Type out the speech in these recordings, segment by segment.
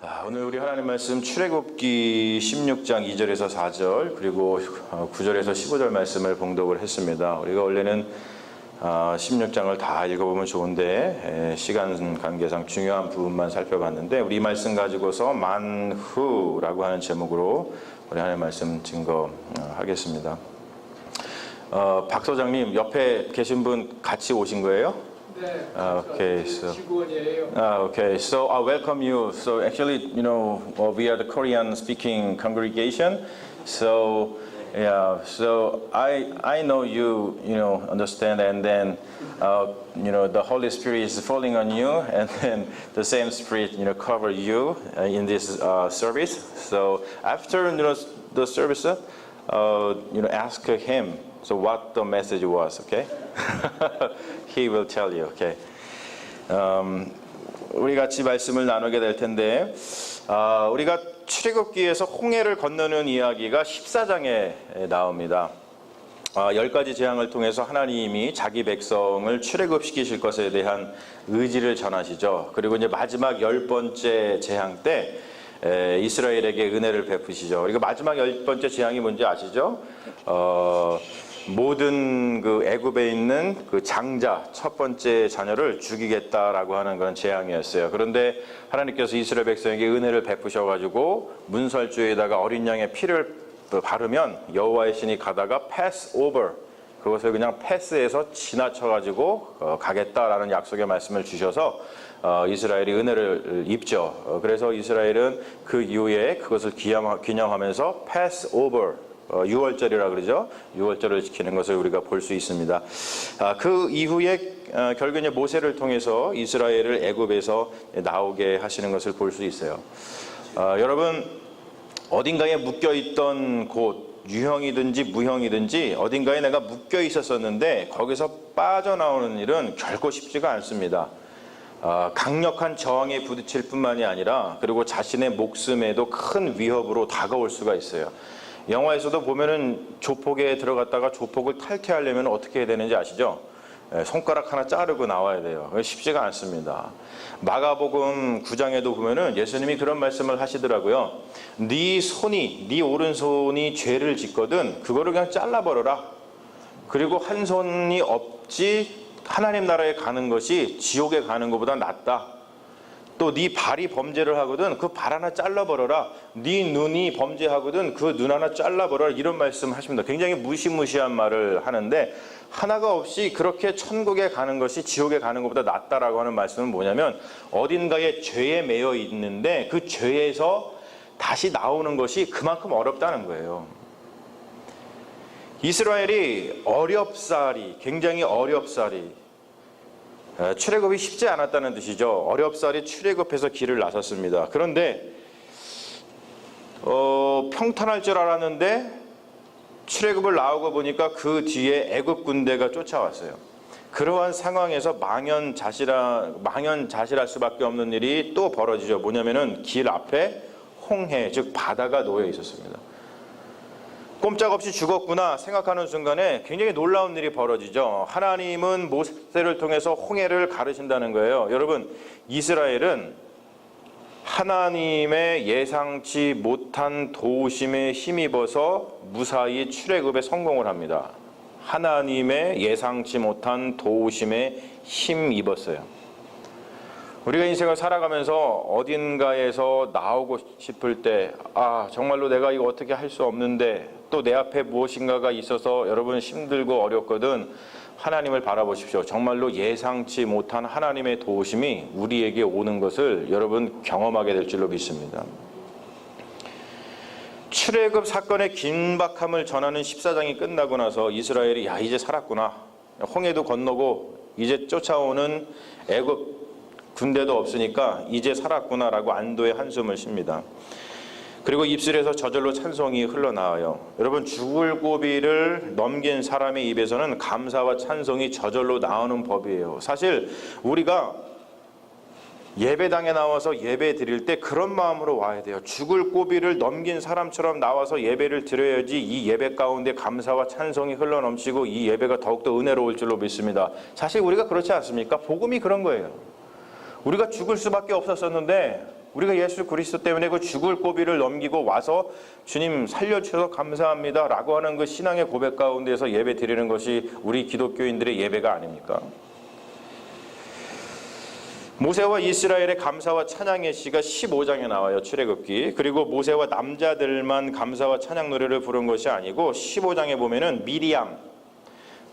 오늘 우리 하나님 말씀 출애굽기 16장 2절에서 4절 그리고 9절에서 15절 말씀을 봉독을 했습니다. 우리가 원래는 16장을 다 읽어보면 좋은데 시간 관계상 중요한 부분만 살펴봤는데 우리 이 말씀 가지고서 만후라고 하는 제목으로 우리 하나님 말씀 증거하겠습니다. 박 소장님 옆에 계신 분 같이 오신 거예요? Okay, so I welcome you. So actually, we are the Korean-speaking congregation. So yeah, so I know you understand, and then the Holy Spirit is falling on you, and then the same Spirit cover you in this service. So after the service, ask him. So what the message was, okay? He will tell you, okay? 우리 같이 말씀을 나누게 될 텐데 우리가 출애굽기에서 홍해를 건너는 이야기가 14장에 나옵니다. 10가지 재앙을 통해서 하나님이 자기 백성을 출애굽시키실 것에 대한 의지를 전하시죠. 그리고 이제 마지막 10번째 재앙 때 이스라엘에게 은혜를 베푸시죠. 그리고 마지막 10번째 재앙이 뭔지 아시죠? 모든 그 애굽에 있는 그 장자 첫 번째 자녀를 죽이겠다라고 하는 그런 재앙이었어요. 그런데 하나님께서 이스라엘 백성에게 은혜를 베푸셔가지고 문설주에다가 어린 양의 피를 바르면 여호와의 신이 가다가 pass over, 그것을 그냥 패스해서 지나쳐가지고 가겠다라는 약속의 말씀을 주셔서 이스라엘이 은혜를 입죠. 그래서 이스라엘은 그 이후에 그것을 기념하면서 pass over, 6월절이라 그러죠. 6월절을 지키는 것을 우리가 볼 수 있습니다. 그 이후에 결국 이제 모세를 통해서 이스라엘을 애굽에서 나오게 하시는 것을 볼 수 있어요. 여러분 어딘가에 묶여 있던 곳, 유형이든지 무형이든지 어딘가에 내가 묶여 있었었는데 거기서 빠져나오는 일은 결코 쉽지가 않습니다. 강력한 저항에 부딪힐 뿐만이 아니라 그리고 자신의 목숨에도 큰 위협으로 다가올 수가 있어요. 영화에서도 보면은 조폭에 들어갔다가 조폭을 탈퇴하려면 어떻게 해야 되는지 아시죠? 손가락 하나 자르고 나와야 돼요. 쉽지가 않습니다. 마가복음 9장에도 보면은 예수님이 그런 말씀을 하시더라고요. 네 오른손이 죄를 짓거든 그거를 그냥 잘라버려라. 그리고 한 손이 없지 하나님 나라에 가는 것이 지옥에 가는 것보다 낫다. 또 네 발이 범죄를 하거든 그 발 하나 잘라버려라. 네 눈이 범죄하거든 그 눈 하나 잘라버려라. 이런 말씀 하십니다. 굉장히 무시무시한 말을 하는데 하나가 없이 그렇게 천국에 가는 것이 지옥에 가는 것보다 낫다라고 하는 말씀은 뭐냐면 어딘가에 죄에 매여 있는데 그 죄에서 다시 나오는 것이 그만큼 어렵다는 거예요. 이스라엘이 굉장히 어렵사리 출애굽이 쉽지 않았다는 뜻이죠. 어렵사리 출애굽해서 길을 나섰습니다. 그런데 평탄할 줄 알았는데 출애굽을 나오고 보니까 그 뒤에 애굽 군대가 쫓아왔어요. 그러한 상황에서 망연자실할 수밖에 없는 일이 또 벌어지죠. 뭐냐면은 길 앞에 홍해, 즉 바다가 놓여 있었습니다. 꼼짝없이 죽었구나 생각하는 순간에 굉장히 놀라운 일이 벌어지죠. 하나님은 모세를 통해서 홍해를 가르신다는 거예요. 여러분, 이스라엘은 하나님의 예상치 못한 도우심에 힘입어서 무사히 출애굽에 성공을 합니다. 하나님의 예상치 못한 도우심에 힘입었어요. 우리가 인생을 살아가면서 어딘가에서 나오고 싶을 때 정말로 내가 이거 어떻게 할 수 없는데 또 내 앞에 무엇인가가 있어서 여러분 힘들고 어렵거든 하나님을 바라보십시오. 정말로 예상치 못한 하나님의 도우심이 우리에게 오는 것을 여러분 경험하게 될 줄로 믿습니다. 출애굽 사건의 긴박함을 전하는 14장이 끝나고 나서 이스라엘이 이제 살았구나. 홍해도 건너고 이제 쫓아오는 애굽 군대도 없으니까 이제 살았구나라고 안도의 한숨을 쉽니다. 그리고 입술에서 저절로 찬송이 흘러나와요. 여러분 죽을 고비를 넘긴 사람의 입에서는 감사와 찬송이 저절로 나오는 법이에요. 사실 우리가 예배당에 나와서 예배 드릴 때 그런 마음으로 와야 돼요. 죽을 고비를 넘긴 사람처럼 나와서 예배를 드려야지 이 예배 가운데 감사와 찬송이 흘러넘치고 이 예배가 더욱더 은혜로울 줄로 믿습니다. 사실 우리가 그렇지 않습니까? 복음이 그런 거예요. 우리가 죽을 수밖에 없었었는데 우리가 예수 그리스도 때문에 그 죽을 고비를 넘기고 와서 주님 살려주셔서 감사합니다 라고 하는 그 신앙의 고백 가운데서 예배 드리는 것이 우리 기독교인들의 예배가 아닙니까? 모세와 이스라엘의 감사와 찬양의 시가 15장에 나와요. 출애굽기. 그리고 모세와 남자들만 감사와 찬양 노래를 부른 것이 아니고 15장에 보면은 미리암,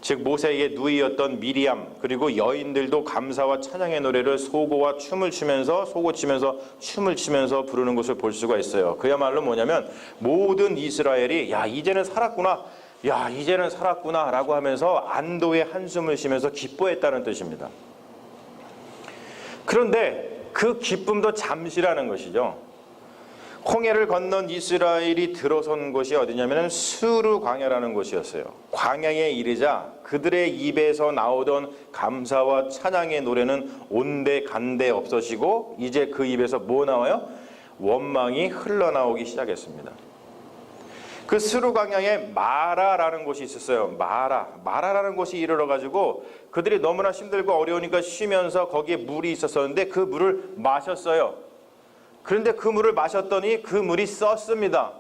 즉 모세의 누이였던 미리암, 그리고 여인들도 감사와 찬양의 노래를 소고와 춤을 추면서 소고치면서 춤을 추면서 부르는 것을 볼 수가 있어요. 그야말로 뭐냐면 모든 이스라엘이 야 이제는 살았구나, 야 이제는 살았구나 라고 하면서 안도의 한숨을 쉬면서 기뻐했다는 뜻입니다. 그런데 그 기쁨도 잠시라는 것이죠. 홍해를 건넌 이스라엘이 들어선 곳이 어디냐면 수르 광야라는 곳이었어요. 광야에 이르자 그들의 입에서 나오던 감사와 찬양의 노래는 온데 간데 없어지고 이제 그 입에서 뭐 나와요? 원망이 흘러나오기 시작했습니다. 그 수르 광야에 마라라는 곳이 있었어요. 마라라는 곳이 이르러가지고 그들이 너무나 힘들고 어려우니까 쉬면서 거기에 물이 있었었는데 그 물을 마셨어요. 그런데 그 물을 마셨더니 그 물이 썼습니다.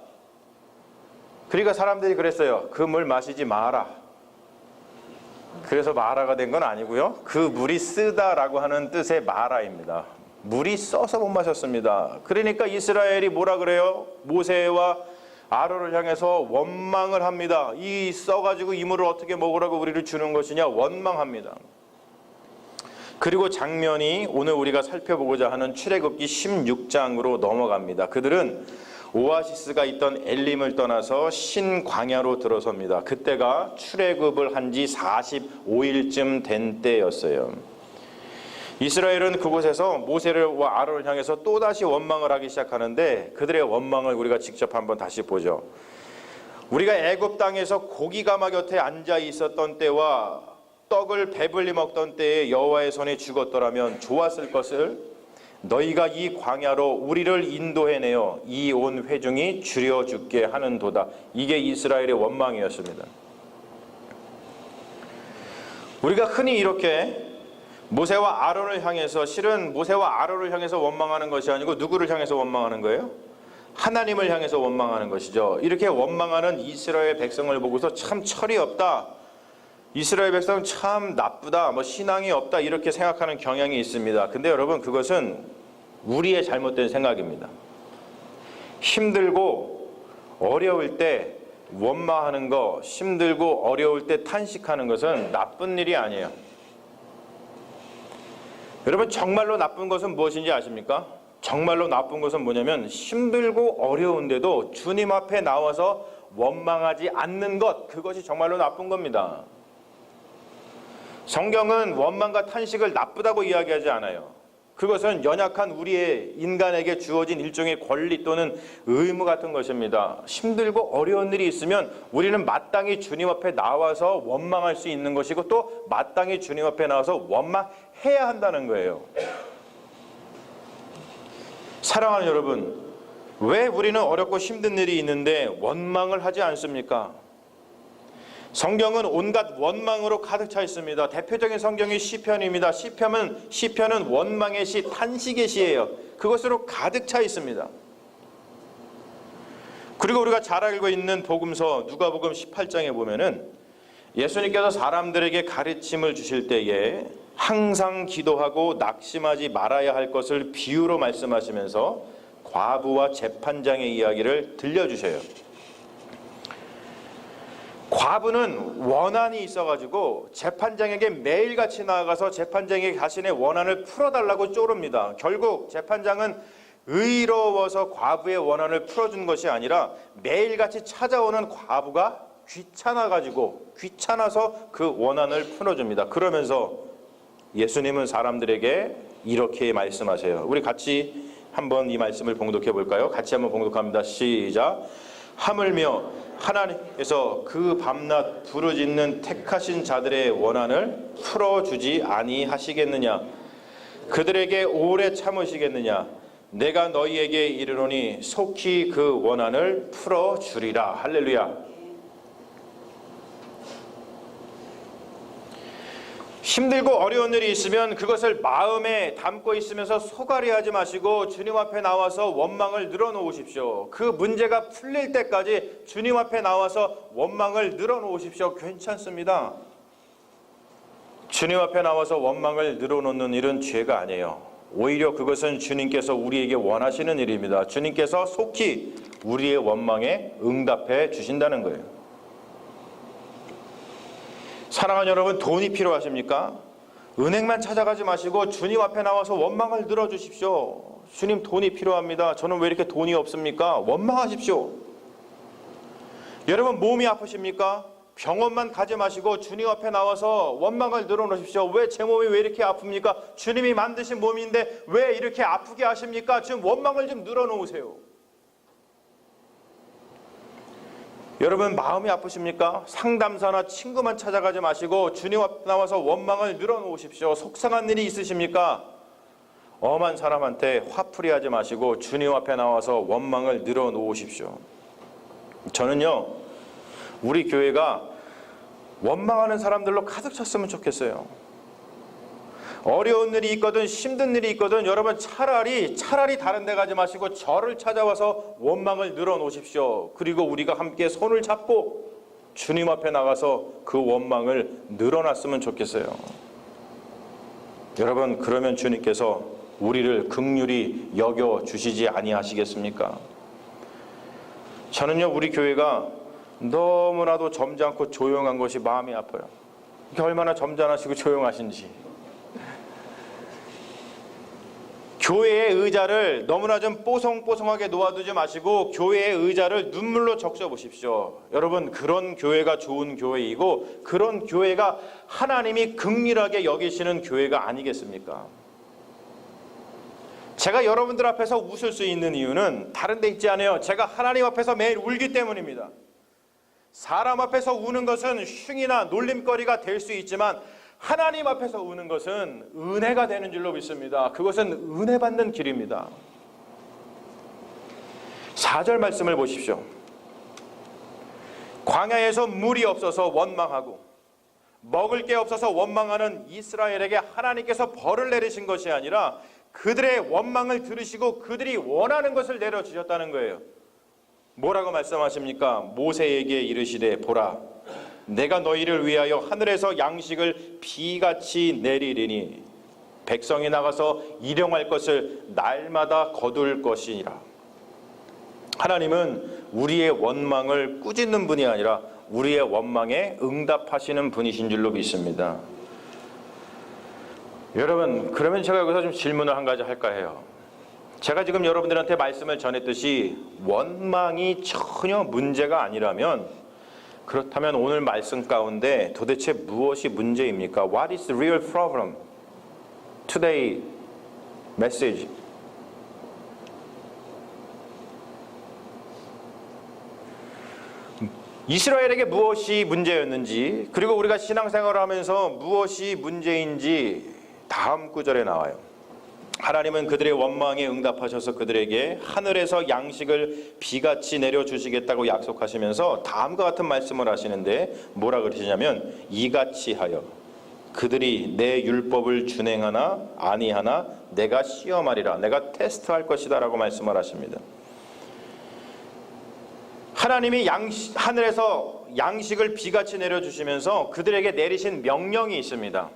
그러니까 사람들이 그랬어요. 그 물 마시지 마라. 그래서 마라가 된 건 아니고요. 그 물이 쓰다라고 하는 뜻의 마라입니다. 물이 써서 못 마셨습니다. 그러니까 이스라엘이 뭐라 그래요? 모세와 아론을 향해서 원망을 합니다. 이 써가지고 이 물을 어떻게 먹으라고 우리를 주는 것이냐 원망합니다. 그리고 장면이 오늘 우리가 살펴보고자 하는 출애굽기 16장으로 넘어갑니다. 그들은 오아시스가 있던 엘림을 떠나서 신광야로 들어섭니다. 그때가 출애굽을 한 지 45일쯤 된 때였어요. 이스라엘은 그곳에서 모세와 아론을 향해서 또다시 원망을 하기 시작하는데 그들의 원망을 우리가 직접 한번 다시 보죠. 우리가 애굽 땅에서 고기가마 곁에 앉아 있었던 때와 떡을 배불리 먹던 때에 여호와의 손에 죽었더라면 좋았을 것을 너희가 이 광야로 우리를 인도해내어 이 온 회중이 줄여 죽게 하는도다. 이게 이스라엘의 원망이었습니다. 우리가 흔히 이렇게 모세와 아론을 향해서 실은 모세와 아론을 향해서 원망하는 것이 아니고 누구를 향해서 원망하는 거예요? 하나님을 향해서 원망하는 것이죠. 이렇게 원망하는 이스라엘 백성을 보고서 참 철이 없다, 이스라엘 백성은 참 나쁘다, 신앙이 없다 이렇게 생각하는 경향이 있습니다. 근데 여러분 그것은 우리의 잘못된 생각입니다. 힘들고 어려울 때 원망하는 거, 힘들고 어려울 때 탄식하는 것은 나쁜 일이 아니에요. 여러분 정말로 나쁜 것은 무엇인지 아십니까? 정말로 나쁜 것은 뭐냐면 힘들고 어려운데도 주님 앞에 나와서 원망하지 않는 것, 그것이 정말로 나쁜 겁니다. 성경은 원망과 탄식을 나쁘다고 이야기하지 않아요. 그것은 연약한 우리의 인간에게 주어진 일종의 권리 또는 의무 같은 것입니다. 힘들고 어려운 일이 있으면 우리는 마땅히 주님 앞에 나와서 원망할 수 있는 것이고 또 마땅히 주님 앞에 나와서 원망해야 한다는 거예요. 사랑하는 여러분, 왜 우리는 어렵고 힘든 일이 있는데 원망을 하지 않습니까? 성경은 온갖 원망으로 가득 차 있습니다. 대표적인 성경이 시편입니다. 시편은 원망의 시, 탄식의 시예요. 그것으로 가득 차 있습니다. 그리고 우리가 잘 알고 있는 복음서 누가복음 18장에 보면은 예수님께서 사람들에게 가르침을 주실 때에 항상 기도하고 낙심하지 말아야 할 것을 비유로 말씀하시면서 과부와 재판장의 이야기를 들려주셔요. 과부는 원한이 있어가지고 재판장에게 매일같이 나아가서 재판장에게 자신의 원한을 풀어달라고 쪼릅니다. 결국 재판장은 의로워서 과부의 원한을 풀어준 것이 아니라 매일같이 찾아오는 과부가 귀찮아서 그 원한을 풀어줍니다. 그러면서 예수님은 사람들에게 이렇게 말씀하세요. 우리 같이 한번 이 말씀을 봉독해 볼까요? 같이 한번 봉독합니다. 시작. 하물며 하나님께서 그 밤낮 부르짖는 택하신 자들의 원한을 풀어주지 아니하시겠느냐? 그들에게 오래 참으시겠느냐? 내가 너희에게 이르노니 속히 그 원한을 풀어주리라. 할렐루야. 힘들고 어려운 일이 있으면 그것을 마음에 담고 있으면서 소갈이하지 마시고 주님 앞에 나와서 원망을 늘어놓으십시오. 그 문제가 풀릴 때까지 주님 앞에 나와서 원망을 늘어놓으십시오. 괜찮습니다. 주님 앞에 나와서 원망을 늘어놓는 일은 죄가 아니에요. 오히려 그것은 주님께서 우리에게 원하시는 일입니다. 주님께서 속히 우리의 원망에 응답해 주신다는 거예요. 사랑하는 여러분, 돈이 필요하십니까? 은행만 찾아가지 마시고 주님 앞에 나와서 원망을 들어주십시오. 주님, 돈이 필요합니다. 저는 왜 이렇게 돈이 없습니까? 원망하십시오. 여러분, 몸이 아프십니까? 병원만 가지 마시고 주님 앞에 나와서 원망을 늘어놓으십시오. 왜 제 몸이 왜 이렇게 아픕니까? 주님이 만드신 몸인데 왜 이렇게 아프게 하십니까? 지금 원망을 좀 늘어놓으세요. 여러분, 마음이 아프십니까? 상담사나 친구만 찾아가지 마시고 주님 앞에 나와서 원망을 늘어놓으십시오. 속상한 일이 있으십니까? 엄한 사람한테 화풀이하지 마시고 주님 앞에 나와서 원망을 늘어놓으십시오. 저는요, 우리 교회가 원망하는 사람들로 가득 찼으면 좋겠어요. 어려운 일이 있거든 힘든 일이 있거든 여러분 차라리 다른 데 가지 마시고 저를 찾아와서 원망을 늘어놓으십시오. 그리고 우리가 함께 손을 잡고 주님 앞에 나가서 그 원망을 늘어놨으면 좋겠어요. 여러분, 그러면 주님께서 우리를 긍휼히 여겨주시지 아니하시겠습니까? 저는요, 우리 교회가 너무나도 점잖고 조용한 것이 마음이 아파요. 이게 얼마나 점잖으시고 조용하신지. 교회의 의자를 너무나 좀 뽀송뽀송하게 놓아두지 마시고 교회의 의자를 눈물로 적셔보십시오. 여러분, 그런 교회가 좋은 교회이고 그런 교회가 하나님이 긍휼하게 여기시는 교회가 아니겠습니까? 제가 여러분들 앞에서 웃을 수 있는 이유는 다른 데 있지 않아요. 제가 하나님 앞에서 매일 울기 때문입니다. 사람 앞에서 우는 것은 흉이나 놀림거리가 될 수 있지만 하나님 앞에서 우는 것은 은혜가 되는 줄로 믿습니다. 그것은 은혜 받는 길입니다. 4절 말씀을 보십시오. 광야에서 물이 없어서 원망하고 먹을 게 없어서 원망하는 이스라엘에게 하나님께서 벌을 내리신 것이 아니라 그들의 원망을 들으시고 그들이 원하는 것을 내려주셨다는 거예요. 뭐라고 말씀하십니까? 모세에게 이르시되 보라, 내가 너희를 위하여 하늘에서 양식을 비같이 내리리니 백성이 나가서 일용할 것을 날마다 거둘 것이니라. 하나님은 우리의 원망을 꾸짖는 분이 아니라 우리의 원망에 응답하시는 분이신 줄로 믿습니다. 여러분, 그러면 제가 여기서 좀 질문을 한 가지 할까 해요. 제가 지금 여러분들한테 말씀을 전했듯이 원망이 전혀 문제가 아니라면 그렇다면 오늘 말씀 가운데 도대체 무엇이 문제입니까? What is the real problem? Today message. 이스라엘에게 무엇이 문제였는지 그리고 우리가 신앙생활을 하면서 무엇이 문제인지 다음 구절에 나와요. 하나님은 그들의 원망에 응답하셔서 그들에게 하늘에서 양식을 비같이 내려주시겠다고 약속하시면서 다음과 같은 말씀을 하시는데 뭐라 그러시냐면 이같이 하여 그들이 내 율법을 준행하나 아니하나 내가 시험하리라, 내가 테스트할 것이다 라고 말씀을 하십니다. 하나님이 하늘에서 양식을 비같이 내려주시면서 그들에게 내리신 명령이 있습니다.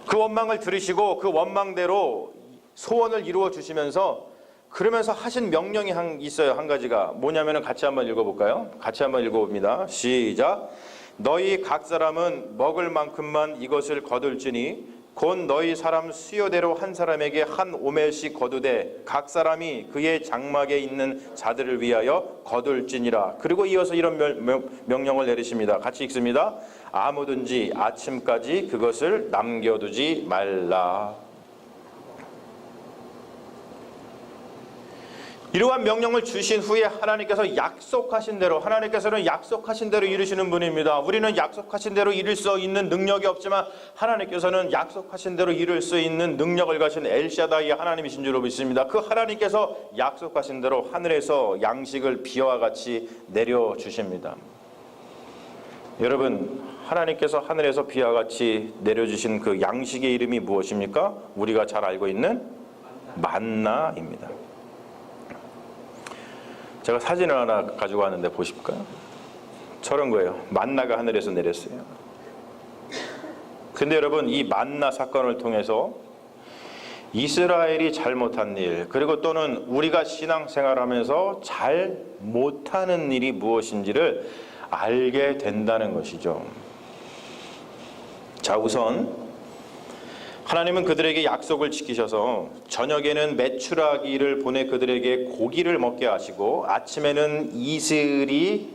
그 원망을 들으시고 그 원망대로 소원을 이루어 주시면서 그러면서 하신 명령이 있어요. 한 가지가 뭐냐면 같이 한번 읽어볼까요? 같이 한번 읽어봅니다. 시작. 너희 각 사람은 먹을 만큼만 이것을 거둘지니 곧 너희 사람 수요대로 한 사람에게 한 오멜씩 거두되 각 사람이 그의 장막에 있는 자들을 위하여 거둘지니라. 그리고 이어서 이런 명령을 내리십니다. 같이 읽습니다. 아무든지 아침까지 그것을 남겨두지 말라. 이러한 명령을 주신 후에 하나님께서는 약속하신 대로 이루시는 분입니다. 우리는 약속하신 대로 이룰 수 있는 능력이 없지만 하나님께서는 약속하신 대로 이룰 수 있는 능력을 가진 엘샤다이 하나님이신 줄로 믿습니다. 그 하나님께서 약속하신 대로 하늘에서 양식을 비와 같이 내려주십니다. 여러분, 하나님께서 하늘에서 비와 같이 내려주신 그 양식의 이름이 무엇입니까? 우리가 잘 알고 있는 만나입니다. 제가 사진을 하나 가지고 왔는데 보실까요? 저런 거예요. 만나가 하늘에서 내렸어요. 근데 여러분, 이 만나 사건을 통해서 이스라엘이 잘못한 일, 그리고 또는 우리가 신앙생활하면서 잘 못하는 일이 무엇인지를 알게 된다는 것이죠. 자, 우선 하나님은 그들에게 약속을 지키셔서 저녁에는 메추라기를 보내 그들에게 고기를 먹게 하시고 아침에는 이슬이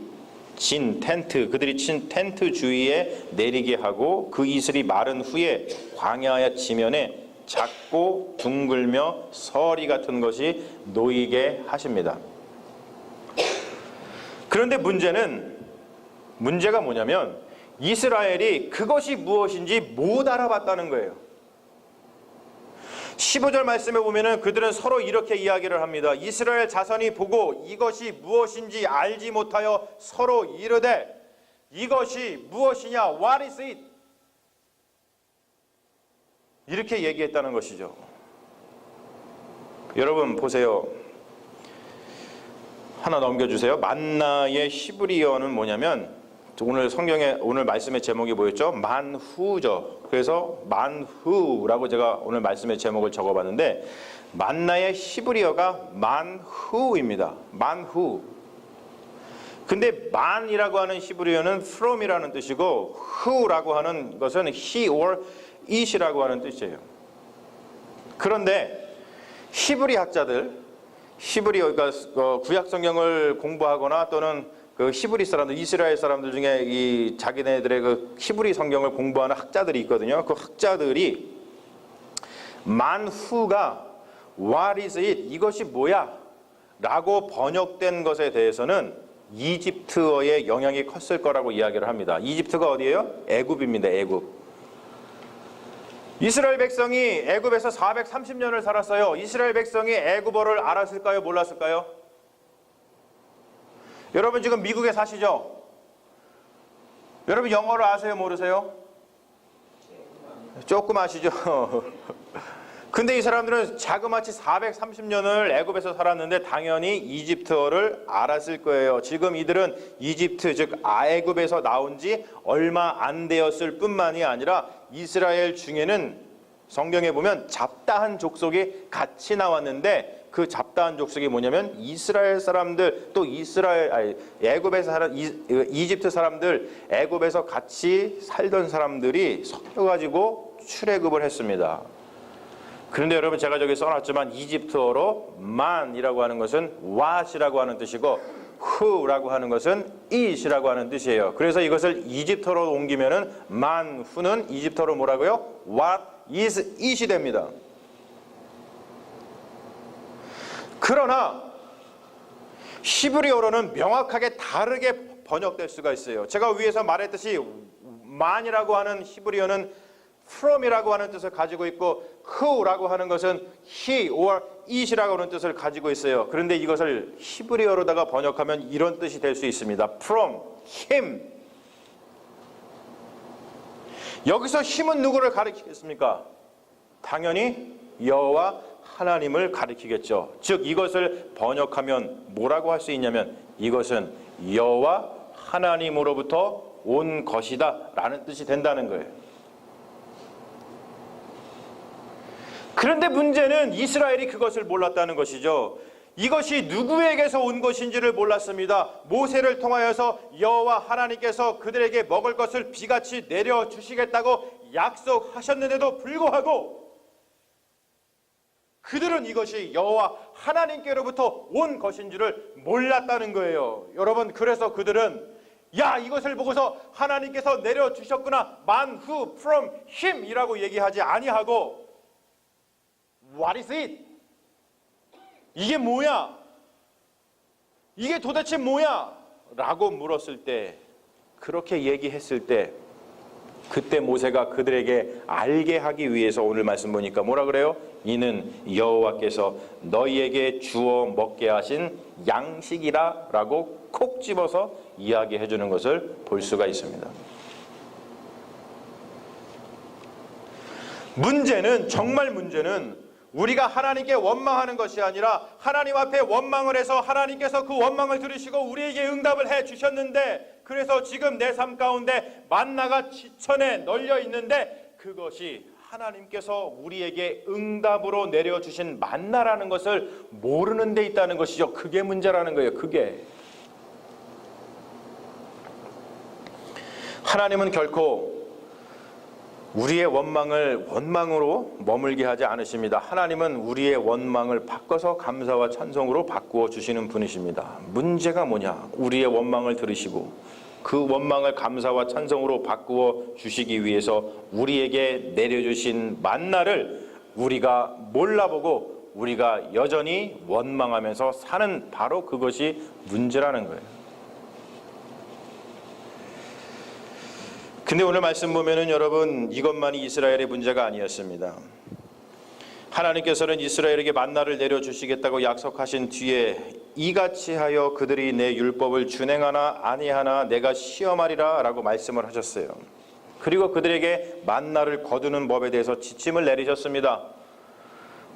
진 텐트, 그들이 친 텐트 주위에 내리게 하고 그 이슬이 마른 후에 광야 지면에 작고 둥글며 서리 같은 것이 놓이게 하십니다. 그런데 문제가 뭐냐면 이스라엘이 그것이 무엇인지 못 알아봤다는 거예요. 15절 말씀에 보면은 그들은 서로 이렇게 이야기를 합니다. 이스라엘 자손이 보고 이것이 무엇인지 알지 못하여 서로 이르되 이것이 무엇이냐? What is it? 이렇게 얘기했다는 것이죠. 여러분 보세요. 하나 넘겨주세요. 만나의 히브리어는 뭐냐면 오늘 성경에 오늘 말씀의 제목이 뭐였죠? 만후죠. 그래서 만후라고 제가 오늘 말씀의 제목을 적어봤는데 만나의 히브리어가 만후입니다. 만후. 근데 만이라고 하는 히브리어는 from이라는 뜻이고 who라고 하는 것은 he or it이라고 하는 뜻이에요. 그런데 히브리 학자들, 히브리어, 그러니까 구약 성경을 공부하거나 또는 그 히브리 사람들, 이스라엘 사람들 중에 이 자기네들의 그 히브리 성경을 공부하는 학자들이 있거든요. 그 학자들이 만후가 what is it? 이것이 뭐야? 라고 번역된 것에 대해서는 이집트어의 영향이 컸을 거라고 이야기를 합니다. 이집트가 어디예요? 애굽입니다. 애굽. 이스라엘 백성이 애굽에서 430년을 살았어요. 이스라엘 백성이 애굽어를 알았을까요? 몰랐을까요? 여러분 지금 미국에 사시죠? 여러분 영어를 아세요? 모르세요? 조금 아시죠? 근데 이 사람들은 자그마치 430년을 애굽에서 살았는데 당연히 이집트어를 알았을 거예요. 지금 이들은 이집트 즉 애굽에서 나온 지 얼마 안 되었을 뿐만이 아니라 이스라엘 중에는 성경에 보면 잡다한 족속이 같이 나왔는데 그 잡다한 족속이 뭐냐면 이스라엘 사람들 또 애굽에서 이집트 사람들 애굽에서 같이 살던 사람들이 섞여가지고 출애굽을 했습니다. 그런데 여러분 제가 저기 써놨지만 이집트어로 man이라고 하는 것은 what이라고 하는 뜻이고 who라고 하는 것은 it이라고 하는 뜻이에요. 그래서 이것을 이집트어로 옮기면은 man, who는 이집트어로 뭐라고요? what is it이 됩니다. 그러나 히브리어로는 명확하게 다르게 번역될 수가 있어요. 제가 위에서 말했듯이 man이라고 하는 히브리어는 from이라고 하는 뜻을 가지고 있고 who라고 하는 것은 he or it이라고 하는 뜻을 가지고 있어요. 그런데 이것을 히브리어로다가 번역하면 이런 뜻이 될 수 있습니다. from, him. 여기서 힘은 누구를 가리키겠습니까? 당연히 여호와 하나님을 가리키겠죠. 즉 이것을 번역하면 뭐라고 할 수 있냐면 이것은 여호와 하나님으로부터 온 것이다 라는 뜻이 된다는 거예요. 그런데 문제는 이스라엘이 그것을 몰랐다는 것이죠. 이것이 누구에게서 온 것인지를 몰랐습니다. 모세를 통하여서 여호와 하나님께서 그들에게 먹을 것을 비같이 내려주시겠다고 약속하셨는데도 불구하고 그들은 이것이 여호와 하나님께로부터 온 것인 줄을 몰랐다는 거예요. 여러분 그래서 그들은 야 이것을 보고서 하나님께서 내려주셨구나 man who from him 이라고 얘기하지 아니하고 What is it? 이게 뭐야? 이게 도대체 뭐야? 라고 물었을 때 그렇게 얘기했을 때 그때 모세가 그들에게 알게 하기 위해서 오늘 말씀 보니까 뭐라 그래요? 이는 여호와께서 너희에게 주어 먹게 하신 양식이라 라고 콕 집어서 이야기해 주는 것을 볼 수가 있습니다. 문제는, 정말 문제는 우리가 하나님께 원망하는 것이 아니라 하나님 앞에 원망을 해서 하나님께서 그 원망을 들으시고 우리에게 응답을 해 주셨는데, 그래서 지금 내 삶 가운데 만나가 지천에 널려 있는데 그것이 하나님께서 우리에게 응답으로 내려주신 만나라는 것을 모르는 데 있다는 것이죠. 그게 문제라는 거예요. 그게. 하나님은 결코 우리의 원망을 원망으로 머물게 하지 않으십니다. 하나님은 우리의 원망을 바꿔서 감사와 찬송으로 바꾸어 주시는 분이십니다. 문제가 뭐냐? 우리의 원망을 들으시고 그 원망을 감사와 찬송으로 바꾸어 주시기 위해서 우리에게 내려주신 만나를 우리가 몰라보고 우리가 여전히 원망하면서 사는, 바로 그것이 문제라는 거예요. 근데 오늘 말씀 보면은 여러분, 이것만이 이스라엘의 문제가 아니었습니다. 하나님께서는 이스라엘에게 만나를 내려주시겠다고 약속하신 뒤에 이같이 하여 그들이 내 율법을 준행하나 아니하나 내가 시험하리라 라고 말씀을 하셨어요. 그리고 그들에게 만나를 거두는 법에 대해서 지침을 내리셨습니다.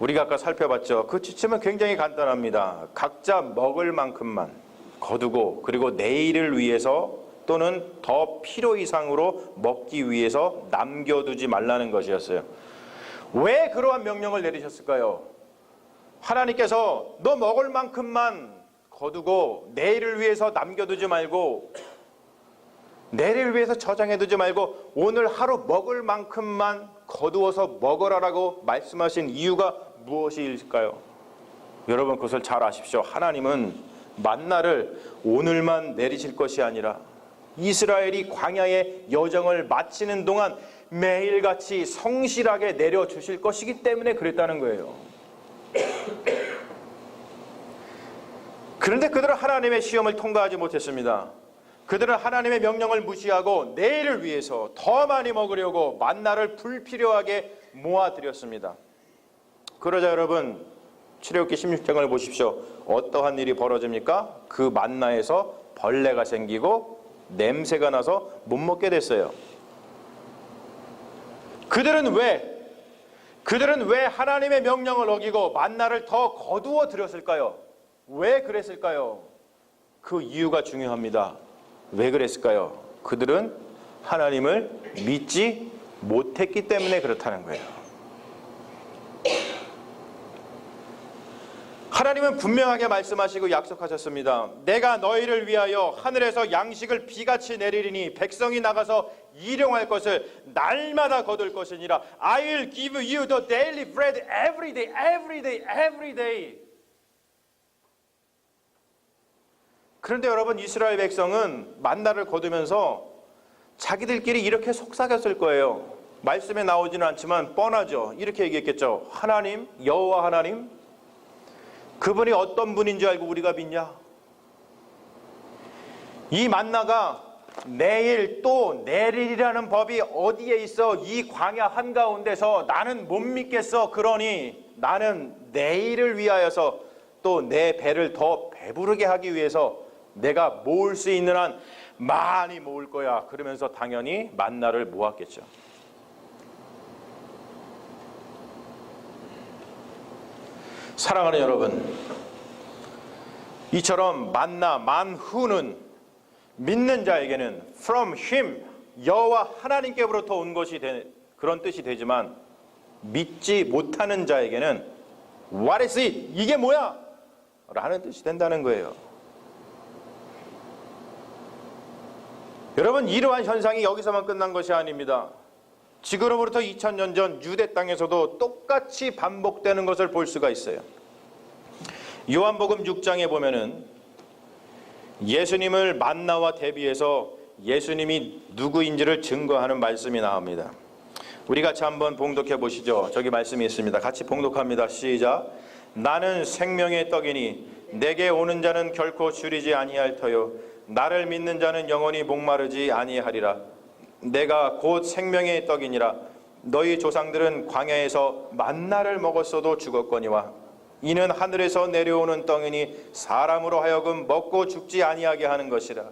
우리가 아까 살펴봤죠. 그 지침은 굉장히 간단합니다. 각자 먹을 만큼만 거두고, 그리고 내일을 위해서 또는 더 필요 이상으로 먹기 위해서 남겨두지 말라는 것이었어요. 왜 그러한 명령을 내리셨을까요? 하나님께서 너 먹을 만큼만 거두고 내일을 위해서 남겨두지 말고, 내일을 위해서 저장해두지 말고 오늘 하루 먹을 만큼만 거두어서 먹어라라고 말씀하신 이유가 무엇일까요? 여러분, 그것을 잘 아십시오. 하나님은 만나를 오늘만 내리실 것이 아니라 이스라엘이 광야의 여정을 마치는 동안 매일같이 성실하게 내려주실 것이기 때문에 그랬다는 거예요. 그런데 그들은 하나님의 시험을 통과하지 못했습니다. 그들은 하나님의 명령을 무시하고 내일을 위해서 더 많이 먹으려고 만나를 불필요하게 모아들였습니다. 그러자 여러분, 출애굽기 16장을 보십시오. 어떠한 일이 벌어집니까? 그 만나에서 벌레가 생기고 냄새가 나서 못 먹게 됐어요. 그들은 왜 하나님의 명령을 어기고 만나를 더 거두어 드렸을까요? 왜 그랬을까요? 그 이유가 중요합니다. 왜 그랬을까요? 그들은 하나님을 믿지 못했기 때문에 그렇다는 거예요. 하나님은 분명하게 말씀하시고 약속하셨습니다. 내가 너희를 위하여 하늘에서 양식을 비같이 내리리니 백성이 나가서 일용할 것을 날마다 거둘 것이니라. I will give you the daily bread every day, every day, every day. 그런데 여러분, 이스라엘 백성은 만나를 거두면서 자기들끼리 이렇게 속삭였을 거예요. 말씀에 나오지는 않지만 뻔하죠. 이렇게 얘기했겠죠. 하나님, 여호와 하나님, 그분이 어떤 분인 줄 알고 우리가 믿냐? 이 만나가 내일 또 내리리라는 법이 어디에 있어? 이 광야 한가운데서 나는 못 믿겠어. 그러니 나는 내일을 위하여서 또 내 배를 더 배부르게 하기 위해서 내가 모을 수 있는 한 많이 모을 거야. 그러면서 당연히 만나를 모았겠죠. 사랑하는 여러분, 이처럼 만나, 만후는 믿는 자에게는 from him, 여호와 하나님께로부터 온 것이 그런 뜻이 되지만, 믿지 못하는 자에게는 what is it? 이게 뭐야? 라는 뜻이 된다는 거예요. 여러분, 이러한 현상이 여기서만 끝난 것이 아닙니다. 지금으로부터 2000년 전 유대 땅에서도 똑같이 반복되는 것을 볼 수가 있어요. 요한복음 6장에 보면은 예수님을 만나와 대비해서 예수님이 누구인지를 증거하는 말씀이 나옵니다. 우리 같이 한번 봉독해 보시죠. 저기 말씀이 있습니다. 같이 봉독합니다. 시작. 나는 생명의 떡이니 내게 오는 자는 결코 줄이지 아니할 터요 나를 믿는 자는 영원히 목마르지 아니하리라. 내가 곧 생명의 떡이니라. 너희 조상들은 광야에서 만나를 먹었어도 죽었거니와 이는 하늘에서 내려오는 떡이니 사람으로 하여금 먹고 죽지 아니하게 하는 것이라.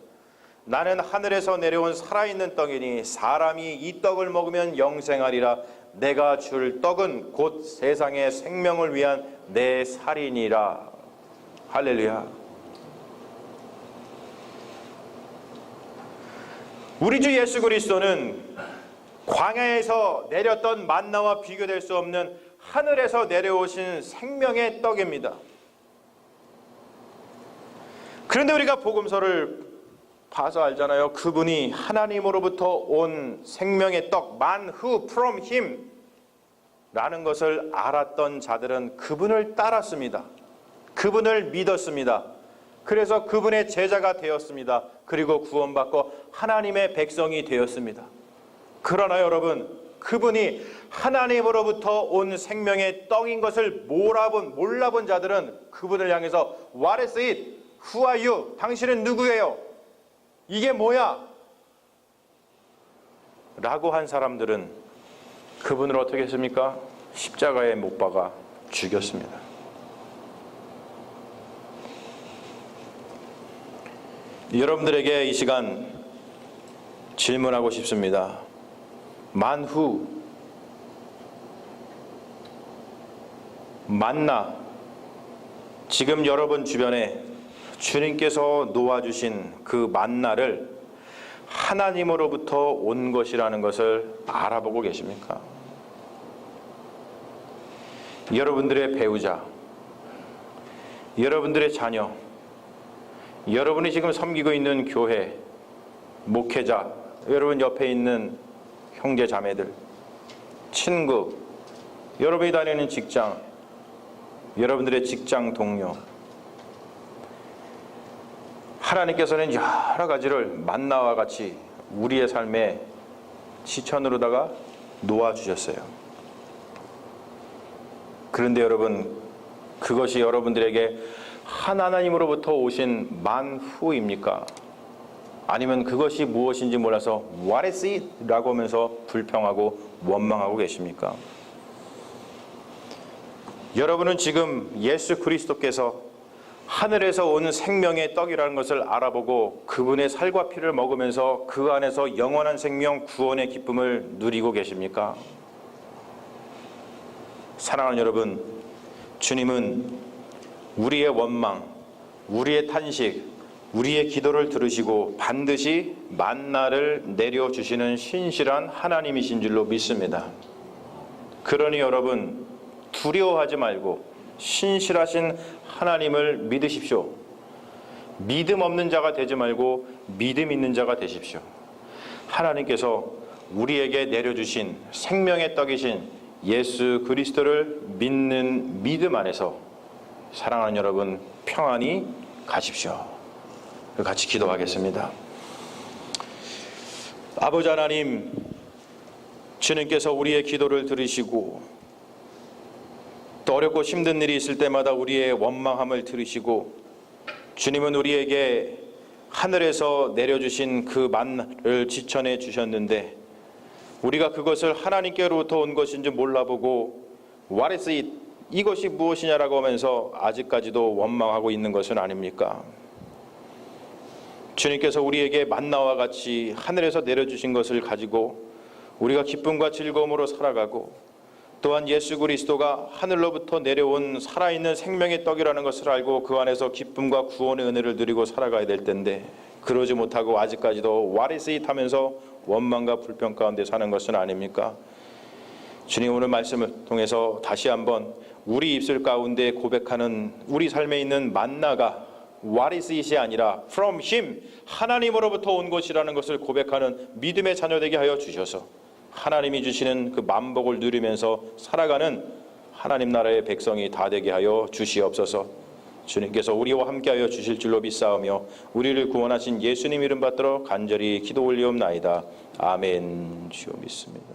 나는 하늘에서 내려온 살아있는 떡이니 사람이 이 떡을 먹으면 영생하리라. 내가 줄 떡은 곧 세상의 생명을 위한 내 살이니라. 할렐루야. 우리 주 예수 그리스도는 광야에서 내렸던 만나와 비교될 수 없는 하늘에서 내려오신 생명의 떡입니다. 그런데 우리가 복음서를 봐서 알잖아요. 그분이 하나님으로부터 온 생명의 떡, man who from him 라는 것을 알았던 자들은 그분을 따랐습니다. 그분을 믿었습니다. 그래서 그분의 제자가 되었습니다. 그리고 구원받고 하나님의 백성이 되었습니다. 그러나 여러분, 그분이 하나님으로부터 온 생명의 떡인 것을 몰라본 자들은 그분을 향해서 What is it? Who are you? 당신은 누구예요? 이게 뭐야? 라고 한 사람들은 그분을 어떻게 했습니까? 십자가에 못 박아 죽였습니다. 여러분들에게 이 시간 질문하고 싶습니다. 만후, 만나, 지금 여러분 주변에 주님께서 놓아주신 그 만나를 하나님으로부터 온 것이라는 것을 알아보고 계십니까? 여러분들의 배우자, 여러분들의 자녀, 여러분이 지금 섬기고 있는 교회, 목회자, 여러분 옆에 있는 형제 자매들, 친구, 여러분이 다니는 직장, 여러분들의 직장 동료, 하나님께서는 여러 가지를 만나와 같이 우리의 삶에 지천으로다가 놓아주셨어요. 그런데 여러분, 그것이 여러분들에게 하나님으로부터 오신 만후입니까? 아니면 그것이 무엇인지 몰라서 What is it? 라고 하면서 불평하고 원망하고 계십니까? 여러분은 지금 예수 그리스도께서 하늘에서 온 생명의 떡이라는 것을 알아보고 그분의 살과 피를 먹으면서 그 안에서 영원한 생명, 구원의 기쁨을 누리고 계십니까? 사랑하는 여러분, 주님은 우리의 원망, 우리의 탄식, 우리의 기도를 들으시고 반드시 만나를 내려주시는 신실한 하나님이신 줄로 믿습니다. 그러니 여러분, 두려워하지 말고 신실하신 하나님을 믿으십시오. 믿음 없는 자가 되지 말고 믿음 있는 자가 되십시오. 하나님께서 우리에게 내려주신 생명의 떡이신 예수 그리스도를 믿는 믿음 안에서 사랑하는 여러분 평안히 가십시오. 같이 기도하겠습니다. 아버지 하나님, 주님께서 우리의 기도를 들으시고 또 어렵고 힘든 일이 있을 때마다 우리의 원망함을 들으시고 주님은 우리에게 하늘에서 내려주신 그 만나를 지천해 주셨는데 우리가 그것을 하나님께로부터 온 것인지 몰라보고 What is it? 이것이 무엇이냐라고 하면서 아직까지도 원망하고 있는 것은 아닙니까? 주님께서 우리에게 만나와 같이 하늘에서 내려주신 것을 가지고 우리가 기쁨과 즐거움으로 살아가고 또한 예수 그리스도가 하늘로부터 내려온 살아있는 생명의 떡이라는 것을 알고 그 안에서 기쁨과 구원의 은혜를 누리고 살아가야 될 텐데 그러지 못하고 아직까지도 What is it? 하면서 원망과 불평 가운데 사는 것은 아닙니까? 주님, 오늘 말씀을 통해서 다시 한번 우리 입술 가운데 고백하는 우리 삶에 있는 만나가 What is it이 아니라 From Him, 하나님으로부터 온 것이라는 것을 고백하는 믿음의 자녀 되게 하여 주셔서 하나님이 주시는 그 만복을 누리면서 살아가는 하나님 나라의 백성이 다 되게 하여 주시옵소서. 주님께서 우리와 함께하여 주실 줄로 믿사오며 우리를 구원하신 예수님 이름 받들어 간절히 기도 올리옵나이다. 아멘. 주여 믿습니다.